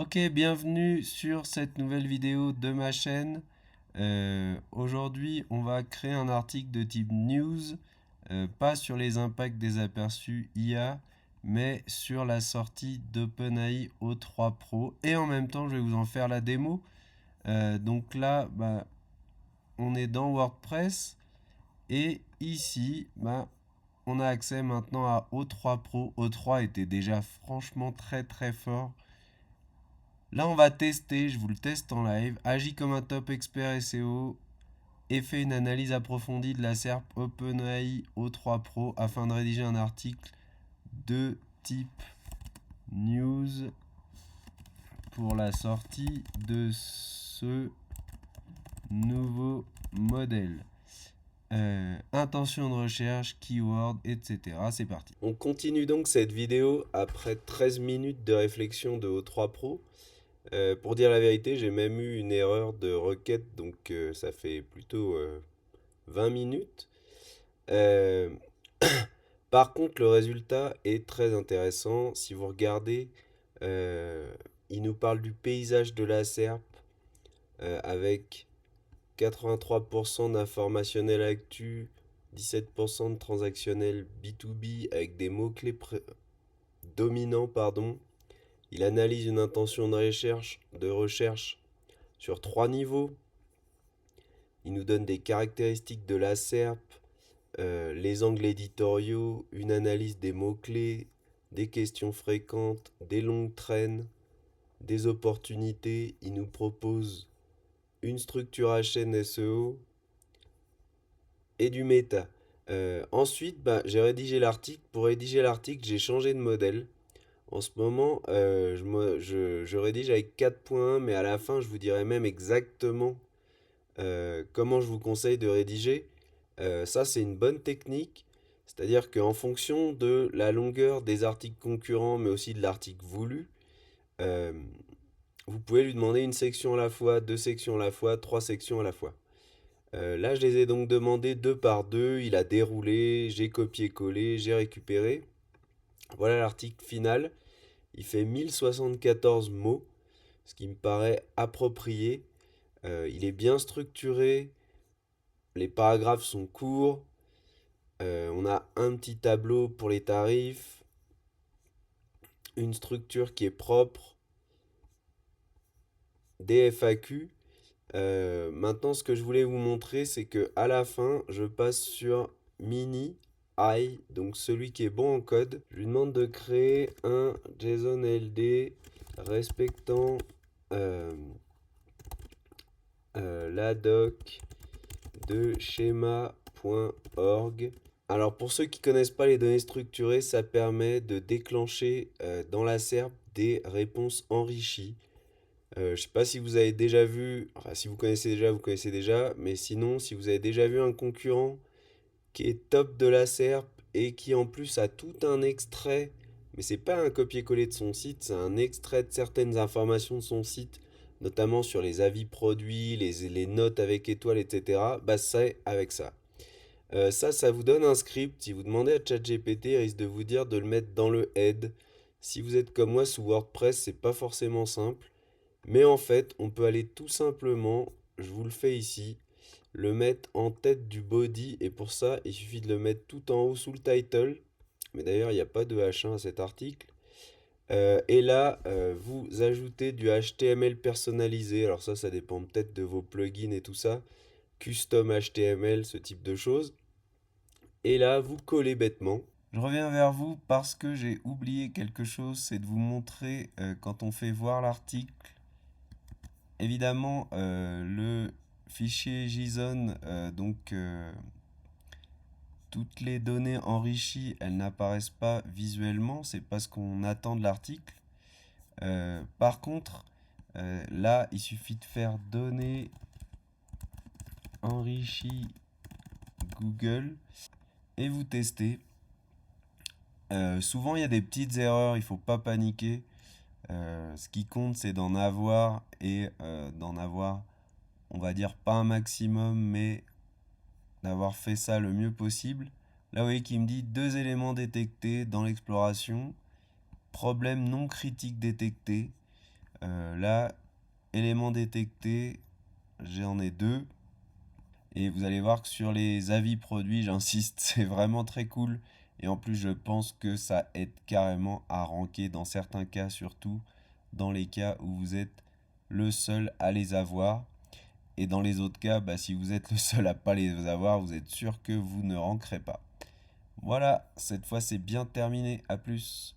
Ok, bienvenue sur cette nouvelle vidéo de ma chaîne. Aujourd'hui, on va créer un article de type news, pas sur les impacts des aperçus IA, mais sur la sortie d'OpenAI O3 Pro. Et en même temps, je vais vous en faire la démo. Donc là, on est dans WordPress. Et ici, on a accès maintenant à O3 Pro. O3 était déjà franchement très très fort. Là, on va tester, je vous le teste en live. Agis comme un top expert SEO et fait une analyse approfondie de la SERP OpenAI O3 Pro afin de rédiger un article de type news pour la sortie de ce nouveau modèle. Intention de recherche, keyword, etc. C'est parti. On continue donc cette vidéo après 13 minutes de réflexion de O3 Pro. Pour dire la vérité, j'ai même eu une erreur de requête, donc ça fait plutôt 20 minutes. Euh, Par contre, le résultat est très intéressant. Si vous regardez, il nous parle du paysage de la SERP avec 83% d'informationnel actu, 17% de transactionnel B2B avec des mots-clés dominants, pardon. Il analyse une intention de recherche sur 3 niveaux. Il nous donne des caractéristiques de la SERP, les angles éditoriaux, une analyse des mots-clés, des questions fréquentes, des longues traînes, des opportunités. Il nous propose une structure à chaîne SEO et du méta. Ensuite, j'ai rédigé l'article. Pour rédiger l'article, j'ai changé de modèle. En ce moment, je rédige avec 4.1, mais à la fin, je vous dirai même exactement comment je vous conseille de rédiger. Ça, c'est une bonne technique. C'est-à-dire qu'en fonction de la longueur des articles concurrents, mais aussi de l'article voulu, euh, vous pouvez lui demander une section à la fois, deux sections à la fois, trois sections à la fois. Là, je les ai donc demandés deux par deux. Il a déroulé, j'ai copié-collé, j'ai récupéré. Voilà l'article final. Il fait 1074 mots, ce qui me paraît approprié. Il est bien structuré, les paragraphes sont courts. On a un petit tableau pour les tarifs, une structure qui est propre, des FAQ. Maintenant, ce que je voulais vous montrer, c'est que à la fin, je passe sur Mini I, donc celui qui est bon en code. Je lui demande de créer un JSON LD respectant euh, la doc de schéma.org. Alors pour ceux qui ne connaissent pas les données structurées, ça permet de déclencher dans la SERP des réponses enrichies. Je ne sais pas si vous avez déjà vu, enfin si vous connaissez déjà, vous connaissez déjà, mais sinon si vous avez déjà vu un concurrent qui est top de la SERP et qui en plus a tout un extrait, mais c'est pas un copier-coller de son site, c'est un extrait de certaines informations de son site, notamment sur les avis produits, les notes avec étoiles, etc. C'est avec ça. Ça vous donne un script. Si vous demandez à ChatGPT, il risque de vous dire de le mettre dans le head. Si vous êtes comme moi sous WordPress, c'est pas forcément simple. Mais en fait, on peut aller tout simplement, je vous le fais ici, le mettre en tête du body. Et pour ça, il suffit de le mettre tout en haut sous le title. Mais d'ailleurs, il n'y a pas de H1 à cet article. Et là, vous ajoutez du HTML personnalisé. Alors ça dépend peut-être de vos plugins et tout ça. Custom HTML, ce type de choses. Et là, vous collez bêtement. Je reviens vers vous parce que j'ai oublié quelque chose, c'est de vous montrer quand on fait voir l'article. Évidemment, le fichier JSON, toutes les données enrichies, elles n'apparaissent pas visuellement, c'est pas ce qu'on attend de l'article. Par contre, là, il suffit de faire données enrichies Google et vous testez. Souvent, il y a des petites erreurs, il ne faut pas paniquer. Ce qui compte, c'est d'en avoir et d'en avoir, on va dire, pas un maximum, mais d'avoir fait ça le mieux possible. Là, vous voyez qu'il me dit deux éléments détectés dans l'exploration, problème non critique détecté. Là, éléments détectés, j'en ai deux. Et vous allez voir que sur les avis produits, j'insiste, c'est vraiment très cool. Et en plus, je pense que ça aide carrément à ranker dans certains cas, surtout dans les cas où vous êtes le seul à les avoir. Et dans les autres cas, bah, si vous êtes le seul à pas les avoir, vous êtes sûr que vous ne rankerez pas. Voilà, cette fois c'est bien terminé. À plus.